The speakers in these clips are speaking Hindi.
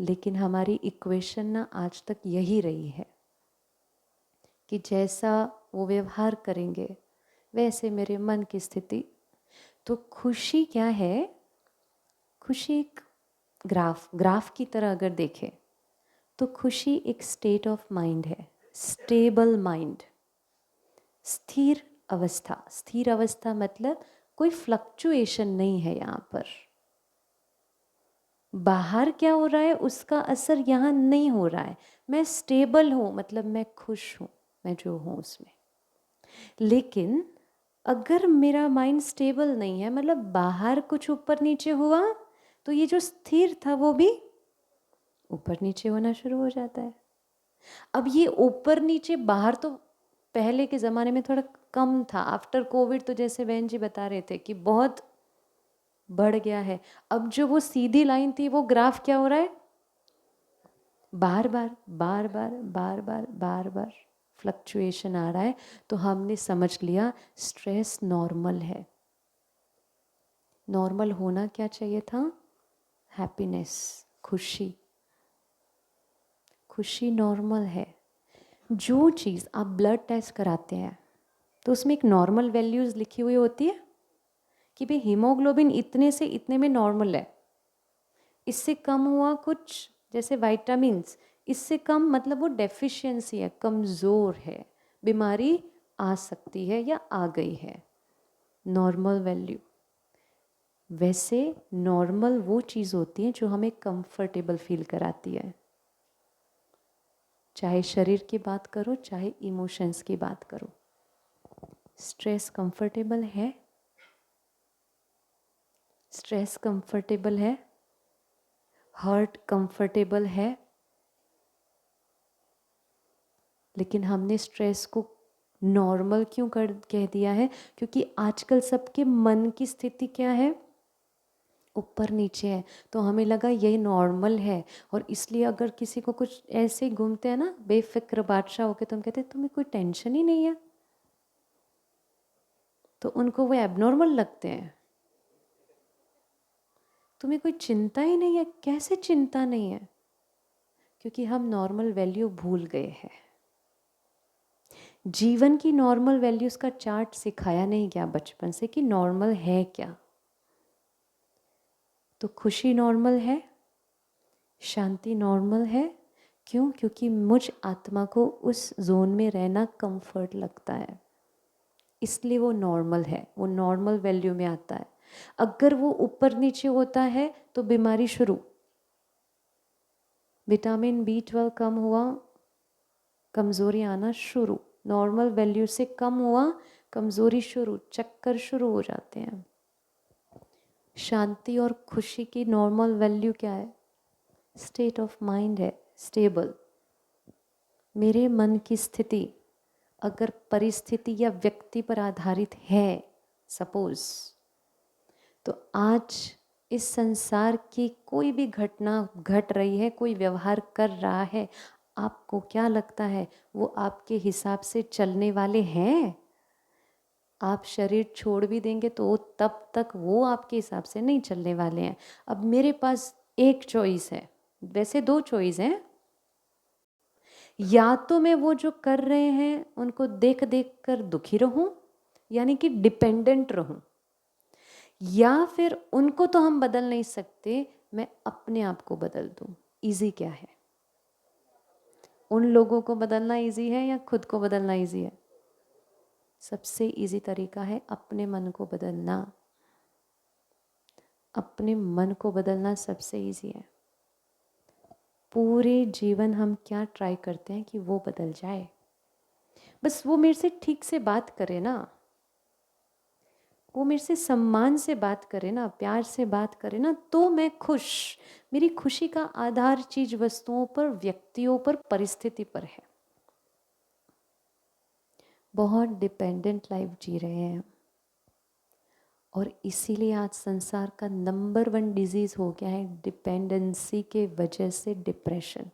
लेकिन हमारी इक्वेशन ना आज तक यही रही है कि जैसा वो व्यवहार करेंगे वैसे मेरे मन की स्थिति। तो खुशी क्या है? खुशी एक ग्राफ की तरह अगर देखें तो खुशी एक स्टेट ऑफ माइंड है, स्टेबल माइंड, स्थिर अवस्था। स्थिर अवस्था मतलब कोई फ्लक्चुएशन नहीं है यहाँ पर। बाहर क्या हो रहा है उसका असर यहाँ नहीं हो रहा है। मैं स्टेबल हूँ मतलब मैं खुश हूँ, मैं जो हूँ उसमें। लेकिन अगर मेरा माइंड स्टेबल नहीं है, मतलब बाहर कुछ ऊपर नीचे हुआ, तो ये जो स्थिर था वो भी ऊपर नीचे होना शुरू हो जाता है। अब ये ऊपर नीचे बाहर तो पहले के ज़माने में थोड़ा कम था। आफ्टर कोविड तो जैसे बहन जी बता रहे थे कि बहुत बढ़ गया है। अब जो वो सीधी लाइन थी वो ग्राफ क्या हो रहा है? बार बार बार बार बार बार बार बार फ्लक्चुएशन आ रहा है। तो हमने समझ लिया स्ट्रेस नॉर्मल है। नॉर्मल होना क्या चाहिए था? हैप्पीनेस, खुशी। खुशी नॉर्मल है। जो चीज़ आप ब्लड टेस्ट कराते हैं तो उसमें एक नॉर्मल वैल्यूज़ लिखी हुई होती है कि भाई हीमोग्लोबिन इतने से इतने में नॉर्मल है, इससे कम हुआ कुछ जैसे विटामिन्स, इससे कम मतलब वो डेफिशिएंसी है, कमज़ोर है, बीमारी आ सकती है या आ गई है। Normal value. वैसे नॉर्मल वो चीज़ होती है जो हमें कंफर्टेबल फील कराती है। चाहे शरीर की बात करो चाहे इमोशंस की बात करो। स्ट्रेस कंफर्टेबल है? स्ट्रेस कंफर्टेबल है? हर्ट कंफर्टेबल है? लेकिन हमने स्ट्रेस को नॉर्मल क्यों कर कह दिया है? क्योंकि आजकल सबके मन की स्थिति क्या है? ऊपर नीचे है। तो हमें लगा ये नॉर्मल है, और इसलिए अगर किसी को कुछ ऐसे ही घूमते हैं ना बेफिक्र बादशाह होके, तो हम कहते हैं तुम्हें कोई टेंशन ही नहीं है, तो उनको वो एबनॉर्मल लगते हैं। तुम्हें कोई चिंता ही नहीं है। कैसे चिंता नहीं है? क्योंकि हम नॉर्मल वैल्यू भूल गए हैं। जीवन की नॉर्मल वैल्यूज का चार्ट सिखाया नहीं गया बचपन से कि नॉर्मल है क्या। तो खुशी नॉर्मल है, शांति नॉर्मल है। क्यों? क्योंकि मुझ आत्मा को उस जोन में रहना कंफर्ट लगता है, इसलिए वो नॉर्मल है, वो नॉर्मल वैल्यू में आता है। अगर वो ऊपर नीचे होता है तो बीमारी शुरू। विटामिन B12 कम हुआ, कमज़ोरी आना शुरू। नॉर्मल वैल्यू से कम हुआ, कमज़ोरी शुरू, चक्कर शुरू हो जाते हैं। शांति और खुशी की नॉर्मल वैल्यू क्या है? स्टेट ऑफ माइंड है, स्टेबल। मेरे मन की स्थिति अगर परिस्थिति या व्यक्ति पर आधारित है सपोज, तो आज इस संसार की कोई भी घटना घट रही है, कोई व्यवहार कर रहा है, आपको क्या लगता है वो आपके हिसाब से चलने वाले हैं? आप शरीर छोड़ भी देंगे तो तब तक वो आपके हिसाब से नहीं चलने वाले हैं। अब मेरे पास एक चॉइस है, वैसे दो चॉइस हैं। या तो मैं वो जो कर रहे हैं उनको देख देख कर दुखी रहूं, यानी कि डिपेंडेंट रहूं, या फिर उनको तो हम बदल नहीं सकते, मैं अपने आप को बदल दूं। इजी क्या है? उन लोगों को बदलना इजी है या खुद को बदलना इजी है? सबसे इजी तरीका है अपने मन को बदलना। अपने मन को बदलना सबसे इजी है। पूरे जीवन हम क्या ट्राई करते हैं कि वो बदल जाए, बस वो मेरे से ठीक से बात करे ना, वो मेरे से सम्मान से बात करे ना, प्यार से बात करे ना, तो मैं खुश। मेरी खुशी का आधार चीज वस्तुओं पर, व्यक्तियों पर, परिस्थिति पर है। बहुत डिपेंडेंट लाइफ जी रहे हैं, और इसीलिए आज संसार का नंबर 1 डिजीज हो गया है डिपेंडेंसी के वजह से डिप्रेशन।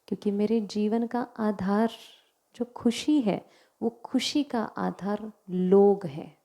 क्योंकि मेरे जीवन का आधार जो खुशी है, वो खुशी का आधार लोग हैं।